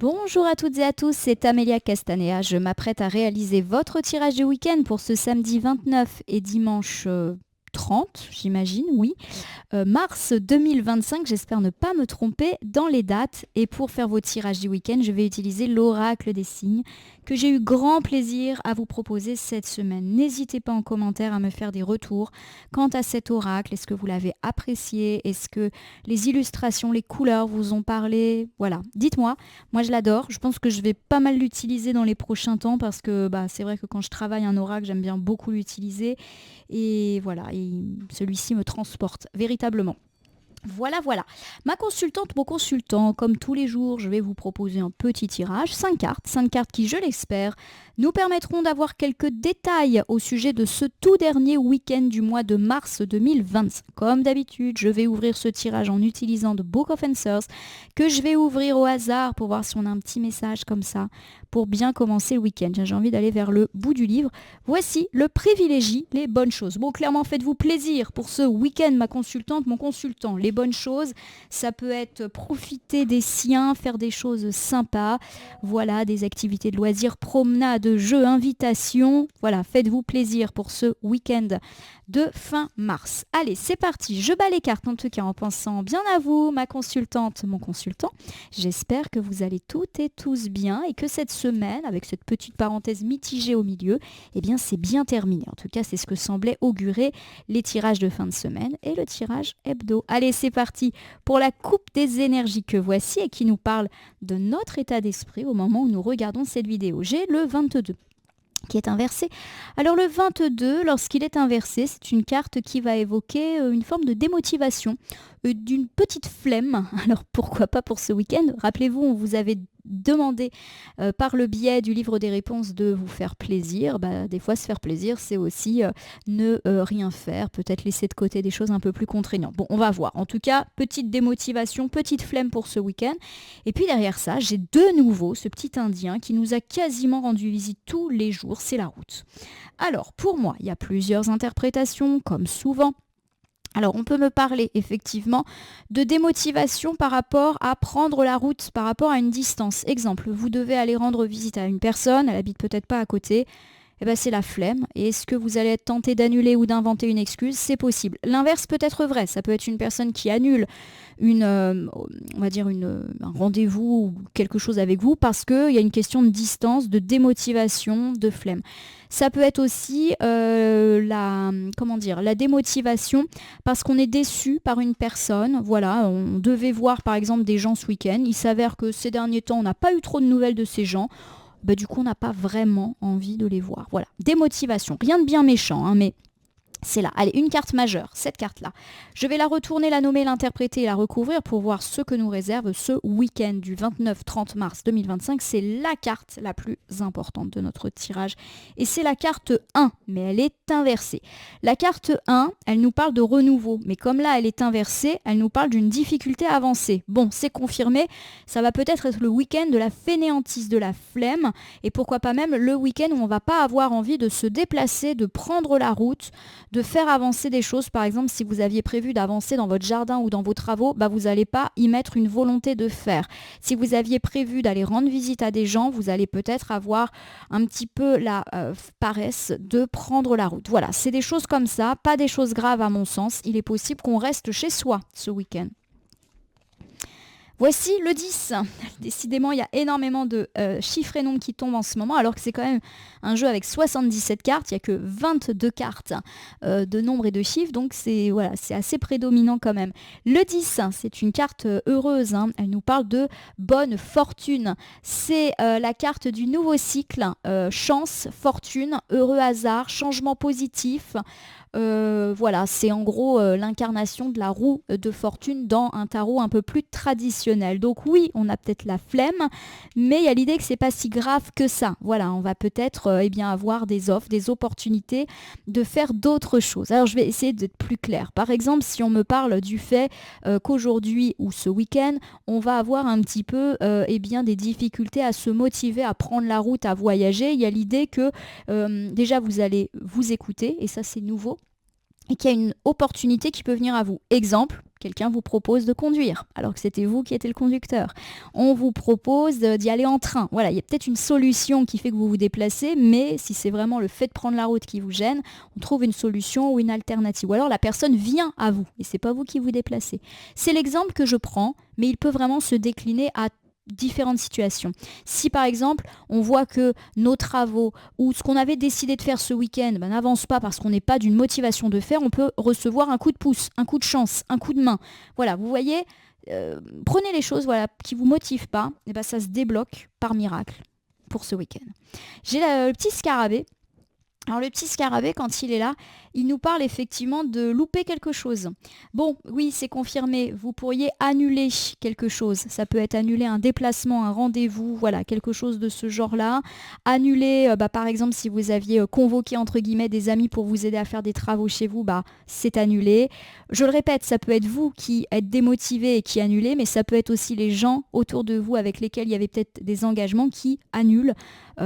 Bonjour à toutes et à tous, c'est Amélia Castanea. Je m'apprête à réaliser votre tirage du week-end pour ce samedi 29 et dimanche 30, j'imagine, oui. Mars 2025, j'espère ne pas me tromper dans les dates. Et pour faire vos tirages du week-end, je vais utiliser l'oracle des signes que j'ai eu grand plaisir à vous proposer cette semaine. N'hésitez pas en commentaire à me faire des retours quant à cet oracle. Est-ce que vous l'avez apprécié? Est-ce que les illustrations, les couleurs vous ont parlé? Voilà, dites-moi. Moi, je l'adore. Je pense que je vais pas mal l'utiliser dans les prochains temps parce que c'est vrai que quand je travaille un oracle, j'aime bien beaucoup l'utiliser. Et voilà, celui-ci me transporte véritablement. Voilà. Ma consultante, mon consultant, comme tous les jours, je vais vous proposer un petit tirage, 5 cartes qui, je l'espère, nous permettront d'avoir quelques détails au sujet de ce tout dernier week-end du mois de mars 2025. Comme d'habitude, je vais ouvrir ce tirage en utilisant The Book of Answers, que je vais ouvrir au hasard pour voir si on a un petit message comme ça, pour bien commencer le week-end. J'ai envie d'aller vers le bout du livre. Voici le privilégie, les bonnes choses. Bon, clairement, faites-vous plaisir pour ce week-end, ma consultante, mon consultant. Les bonnes choses, ça peut être profiter des siens, faire des choses sympas, voilà, des activités de loisirs, promenades, jeux, invitations. Voilà, faites-vous plaisir pour ce week-end de fin mars. Allez, c'est parti. Je bats les cartes en tout cas en pensant bien à vous, ma consultante, mon consultant. J'espère que vous allez toutes et tous bien et que cette semaine, avec cette petite parenthèse mitigée au milieu, eh bien c'est bien terminé. En tout cas, c'est ce que semblaient augurer les tirages de fin de semaine et le tirage hebdo. Allez, c'est parti pour la coupe des énergies que voici et qui nous parle de notre état d'esprit au moment où nous regardons cette vidéo. J'ai le 22 qui est inversé. Alors le 22, lorsqu'il est inversé, c'est une carte qui va évoquer une forme de démotivation, d'une petite flemme. Alors pourquoi pas pour ce week-end? Rappelez-vous, on vous avait demandé par le biais du livre des réponses de vous faire plaisir. Des fois, se faire plaisir, c'est aussi ne rien faire, peut-être laisser de côté des choses un peu plus contraignantes. Bon, on va voir. En tout cas, petite démotivation, petite flemme pour ce week-end. Et puis derrière ça, j'ai de nouveau ce petit Indien qui nous a quasiment rendu visite tous les jours. C'est la route. Alors, pour moi, il y a plusieurs interprétations, comme souvent. Alors, on peut me parler effectivement de démotivation par rapport à prendre la route, par rapport à une distance. Exemple, vous devez aller rendre visite à une personne, elle habite peut-être pas à côté, c'est la flemme. Et est-ce que vous allez être tenté d'annuler ou d'inventer une excuse? C'est possible. L'inverse peut être vrai. Ça peut être une personne qui annule un rendez-vous ou quelque chose avec vous parce qu'il y a une question de distance, de démotivation, de flemme. Ça peut être aussi la démotivation parce qu'on est déçu par une personne. Voilà, on devait voir par exemple des gens ce week-end. Il s'avère que ces derniers temps, on n'a pas eu trop de nouvelles de ces gens. Du coup, on n'a pas vraiment envie de les voir. Voilà, démotivation. Rien de bien méchant, mais c'est là. Allez, une carte majeure, cette carte-là. Je vais la retourner, la nommer, l'interpréter et la recouvrir pour voir ce que nous réserve ce week-end du 29-30 mars 2025. C'est la carte la plus importante de notre tirage. Et c'est la carte 1, mais elle est inversée. La carte 1, elle nous parle de renouveau. Mais comme là, elle est inversée, elle nous parle d'une difficulté avancée. Bon, c'est confirmé. Ça va peut-être être le week-end de la fainéantise, de la flemme. Et pourquoi pas même le week-end où on ne va pas avoir envie de se déplacer, de prendre la route, de faire avancer des choses. Par exemple, si vous aviez prévu d'avancer dans votre jardin ou dans vos travaux, vous n'allez pas y mettre une volonté de faire. Si vous aviez prévu d'aller rendre visite à des gens, vous allez peut-être avoir un petit peu la paresse de prendre la route. Voilà, c'est des choses comme ça, pas des choses graves à mon sens. Il est possible qu'on reste chez soi ce week-end. Voici le 10. Décidément, il y a énormément de chiffres et nombres qui tombent en ce moment, alors que c'est quand même un jeu avec 77 cartes. Il n'y a que 22 cartes de nombres et de chiffres, donc c'est assez prédominant quand même. Le 10, c'est une carte heureuse. Elle nous parle de bonne fortune. C'est la carte du nouveau cycle. Chance, fortune, heureux hasard, changement positif. C'est en gros l'incarnation de la roue de fortune dans un tarot un peu plus traditionnel. Donc oui, on a peut-être la flemme, mais il y a l'idée que c'est pas si grave que ça. Voilà, on va peut-être avoir des offres, des opportunités de faire d'autres choses. Alors je vais essayer d'être plus claire. Par exemple, si on me parle du fait qu'aujourd'hui ou ce week-end, on va avoir un petit peu des difficultés à se motiver à prendre la route, à voyager, il y a l'idée que déjà vous allez vous écouter, et ça c'est nouveau. et qu'il y a une opportunité qui peut venir à vous. Exemple, quelqu'un vous propose de conduire, alors que c'était vous qui étiez le conducteur. On vous propose d'y aller en train. Voilà, il y a peut-être une solution qui fait que vous vous déplacez, mais si c'est vraiment le fait de prendre la route qui vous gêne, on trouve une solution ou une alternative. Ou alors la personne vient à vous, et c'est pas vous qui vous déplacez. C'est l'exemple que je prends, mais il peut vraiment se décliner à différentes situations. Si par exemple on voit que nos travaux ou ce qu'on avait décidé de faire ce week-end n'avance pas parce qu'on n'est pas d'une motivation de faire, on peut recevoir un coup de pouce, un coup de chance, un coup de main. Voilà, vous voyez, prenez les choses qui ne vous motivent pas, et ça se débloque par miracle pour ce week-end. J'ai le petit scarabée. Alors le petit scarabée, quand il est là, il nous parle effectivement de louper quelque chose. Bon, oui, c'est confirmé, vous pourriez annuler quelque chose. Ça peut être annuler un déplacement, un rendez-vous, voilà, quelque chose de ce genre-là. Annuler, par exemple, si vous aviez convoqué, entre guillemets, des amis pour vous aider à faire des travaux chez vous, c'est annulé. Je le répète, ça peut être vous qui êtes démotivé et qui annulez, mais ça peut être aussi les gens autour de vous avec lesquels il y avait peut-être des engagements qui annulent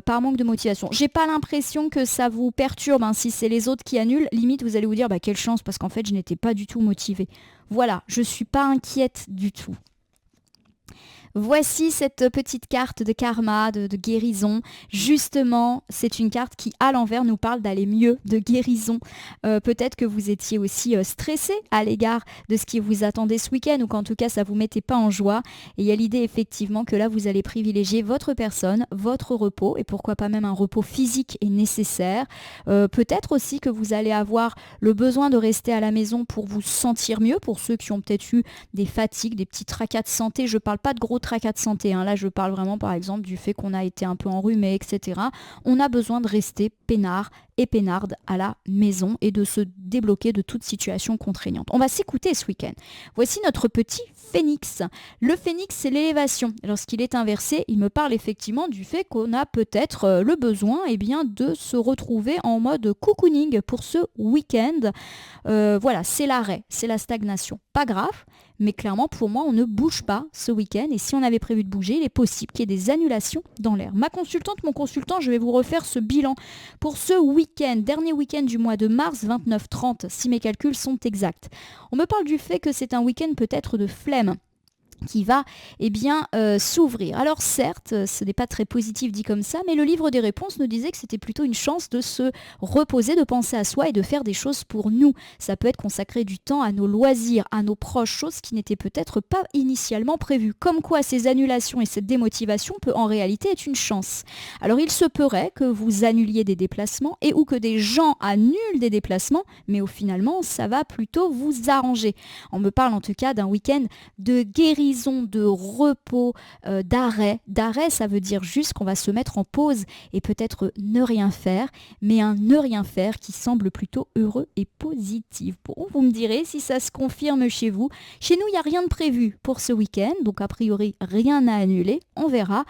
par manque de motivation. J'ai pas l'impression que ça vous perturbe, si c'est les autres qui annulent. Limite, vous allez vous dire, quelle chance, parce qu'en fait, je n'étais pas du tout motivée. Voilà, je suis pas inquiète du tout. Voici cette petite carte de karma, de guérison. Justement, c'est une carte qui, à l'envers, nous parle d'aller mieux, de guérison. Peut-être que vous étiez aussi stressé à l'égard de ce qui vous attendait ce week-end, ou qu'en tout cas, ça ne vous mettait pas en joie. Et il y a l'idée, effectivement, que là, vous allez privilégier votre personne, votre repos, et pourquoi pas même un repos physique est nécessaire. Peut-être aussi que vous allez avoir le besoin de rester à la maison pour vous sentir mieux, pour ceux qui ont peut-être eu des fatigues, des petits tracas de santé. Je ne parle pas de gros tracas de santé. Là, je parle vraiment, par exemple, du fait qu'on a été un peu enrhumé, etc. On a besoin de rester peinard et peinarde à la maison et de se débloquer de toute situation contraignante. On va s'écouter ce week-end. Voici notre petit phénix. Le phénix, c'est l'élévation. Lorsqu'il est inversé, il me parle effectivement du fait qu'on a peut-être le besoin de se retrouver en mode cocooning pour ce week-end. Voilà, c'est l'arrêt, c'est la stagnation. Pas grave. Mais clairement, pour moi, on ne bouge pas ce week-end. Et si on avait prévu de bouger, il est possible qu'il y ait des annulations dans l'air. Ma consultante, mon consultant, je vais vous refaire ce bilan pour ce week-end, dernier week-end du mois de mars, 29-30, si mes calculs sont exacts. On me parle du fait que c'est un week-end peut-être de flemme qui va s'ouvrir. Alors certes, ce n'est pas très positif dit comme ça, mais le livre des réponses nous disait que c'était plutôt une chance de se reposer, de penser à soi et de faire des choses pour nous. Ça peut être consacrer du temps à nos loisirs, à nos proches, choses qui n'étaient peut-être pas initialement prévues. Comme quoi ces annulations et cette démotivation peut en réalité être une chance. Alors il se pourrait que vous annuliez des déplacements et ou que des gens annulent des déplacements, mais finalement ça va plutôt vous arranger. On me parle en tout cas d'un week-end de guérison, de repos, d'arrêt. D'arrêt, ça veut dire juste qu'on va se mettre en pause et peut-être ne rien faire, mais un ne rien faire qui semble plutôt heureux et positif. Bon, vous me direz si ça se confirme chez vous. Chez nous, il n'y a rien de prévu pour ce week-end, donc a priori, rien à annuler. On verra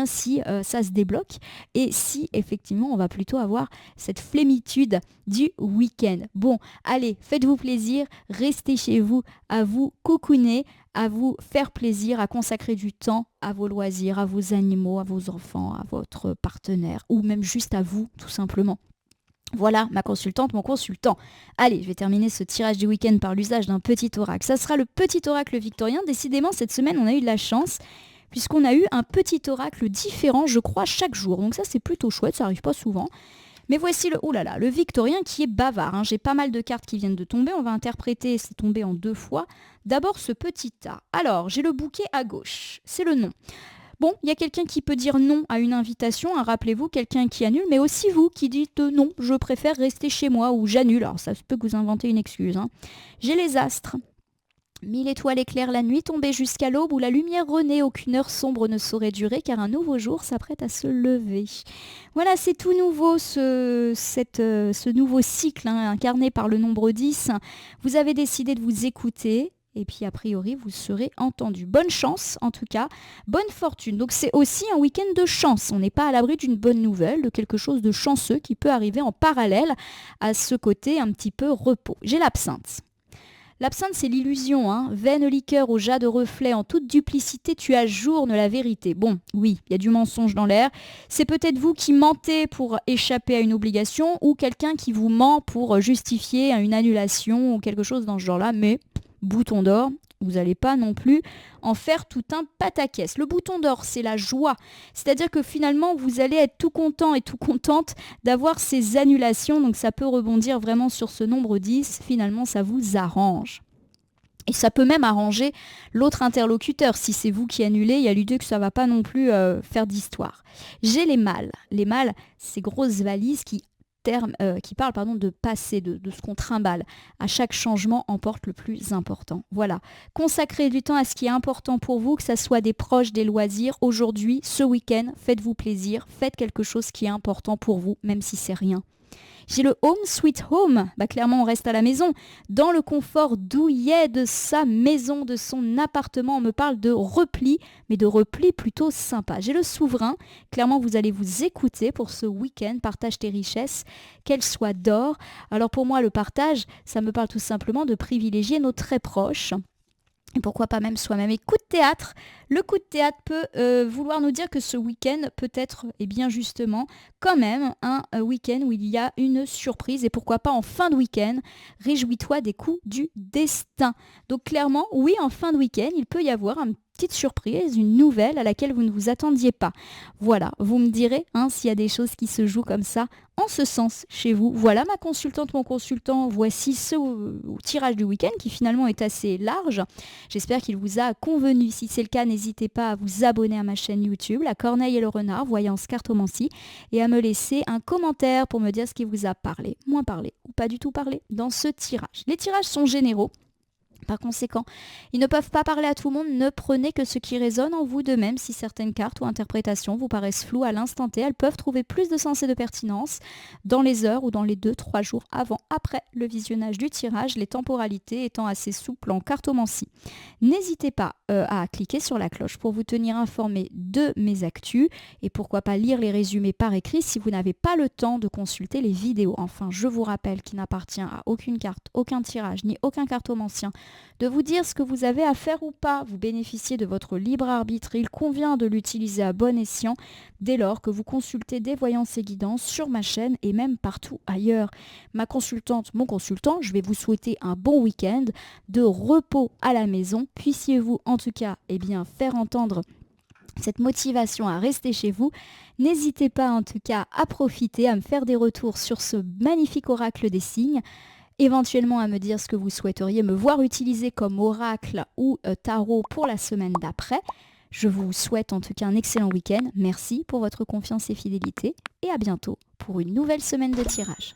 si ça se débloque et si effectivement, on va plutôt avoir cette flémitude du week-end. Bon, allez, faites-vous plaisir, restez chez vous, à vous cocooner, à vous faire plaisir, à consacrer du temps à vos loisirs, à vos animaux, à vos enfants, à votre partenaire, ou même juste à vous, tout simplement. Voilà, ma consultante, mon consultant. Allez, je vais terminer ce tirage du week-end par l'usage d'un petit oracle. Ça sera le petit oracle victorien. Décidément, cette semaine, on a eu de la chance, puisqu'on a eu un petit oracle différent, je crois, chaque jour. Donc ça, c'est plutôt chouette, ça n'arrive pas souvent. Mais voici le victorien qui est bavard. J'ai pas mal de cartes qui viennent de tomber. On va interpréter, c'est tombé en 2 fois. D'abord, ce petit A. Alors, j'ai le bouquet à gauche. C'est le nom. Bon, il y a quelqu'un qui peut dire non à une invitation. Rappelez-vous, quelqu'un qui annule. Mais aussi vous qui dites non, je préfère rester chez moi ou j'annule. Alors, ça se peut que vous inventez une excuse. J'ai les astres. 1000 étoiles éclairent la nuit, tombée jusqu'à l'aube où la lumière renaît, aucune heure sombre ne saurait durer car un nouveau jour s'apprête à se lever. Voilà, c'est tout nouveau ce nouveau cycle incarné par le nombre 10. Vous avez décidé de vous écouter et puis a priori vous serez entendu. Bonne chance en tout cas, bonne fortune. Donc c'est aussi un week-end de chance. On n'est pas à l'abri d'une bonne nouvelle, de quelque chose de chanceux qui peut arriver en parallèle à ce côté un petit peu repos. J'ai l'absinthe. L'absinthe, c'est l'illusion, hein. Vaine liqueur au jas de reflet, en toute duplicité, tu ajournes la vérité. Bon, oui, il y a du mensonge dans l'air. C'est peut-être vous qui mentez pour échapper à une obligation ou quelqu'un qui vous ment pour justifier une annulation ou quelque chose dans ce genre-là, mais bouton d'or, vous n'allez pas non plus en faire tout un pataquès. Le bouton d'or, c'est la joie. C'est-à-dire que finalement, vous allez être tout content et tout contente d'avoir ces annulations. Donc ça peut rebondir vraiment sur ce nombre 10. Finalement, ça vous arrange. Et ça peut même arranger l'autre interlocuteur. Si c'est vous qui annulez, il y a l'idée que ça ne va pas non plus faire d'histoire. J'ai les mâles. Les mâles, ces grosses valises qui parle de passé, de ce qu'on trimballe. À chaque changement emporte le plus important. Voilà. Consacrez du temps à ce qui est important pour vous, que ce soit des proches, des loisirs. Aujourd'hui, ce week-end, faites-vous plaisir. Faites quelque chose qui est important pour vous, même si c'est rien. J'ai le home sweet home. Clairement, on reste à la maison. Dans le confort douillet de sa maison, de son appartement. On me parle de repli, mais de repli plutôt sympa. J'ai le souverain. Clairement, vous allez vous écouter pour ce week-end. Partage tes richesses, qu'elles soient d'or. Alors pour moi, le partage, ça me parle tout simplement de privilégier nos très proches. Et pourquoi pas même soi-même. Et coup de théâtre, le coup de théâtre peut vouloir nous dire que ce week-end peut être, et bien justement, quand même un week-end où il y a une surprise. Et pourquoi pas en fin de week-end, réjouis-toi des coups du destin. Donc clairement, oui, en fin de week-end, il peut y avoir une petite surprise, une nouvelle à laquelle vous ne vous attendiez pas. Voilà, vous me direz s'il y a des choses qui se jouent comme ça en ce sens chez vous. Voilà ma consultante, mon consultant. Voici ce tirage du week-end qui finalement est assez large. J'espère qu'il vous a convenu. Si c'est le cas, n'hésitez pas à vous abonner à ma chaîne YouTube, La Corneille et le Renard, Voyance Cartomancie, et à me laisser un commentaire pour me dire ce qui vous a parlé, moins parlé ou pas du tout parlé dans ce tirage. Les tirages sont généraux. Par conséquent, ils ne peuvent pas parler à tout le monde, ne prenez que ce qui résonne en vous de même. Si certaines cartes ou interprétations vous paraissent floues à l'instant T, elles peuvent trouver plus de sens et de pertinence dans les heures ou dans les 2-3 jours avant, après le visionnage du tirage, les temporalités étant assez souples en cartomancie. N'hésitez pas à cliquer sur la cloche pour vous tenir informé de mes actus et pourquoi pas lire les résumés par écrit si vous n'avez pas le temps de consulter les vidéos. Enfin, je vous rappelle qu'il n'appartient à aucune carte, aucun tirage, ni aucun cartomancien de vous dire ce que vous avez à faire ou pas. Vous bénéficiez de votre libre arbitre. Il convient de l'utiliser à bon escient dès lors que vous consultez des voyances et guidances sur ma chaîne et même partout ailleurs. Ma consultante, mon consultant, je vais vous souhaiter un bon week-end de repos à la maison. Puissiez-vous en tout cas faire entendre cette motivation à rester chez vous. N'hésitez pas en tout cas à profiter, à me faire des retours sur ce magnifique oracle des signes. Éventuellement à me dire ce que vous souhaiteriez me voir utiliser comme oracle ou tarot pour la semaine d'après. Je vous souhaite en tout cas un excellent week-end. Merci pour votre confiance et fidélité et à bientôt pour une nouvelle semaine de tirage.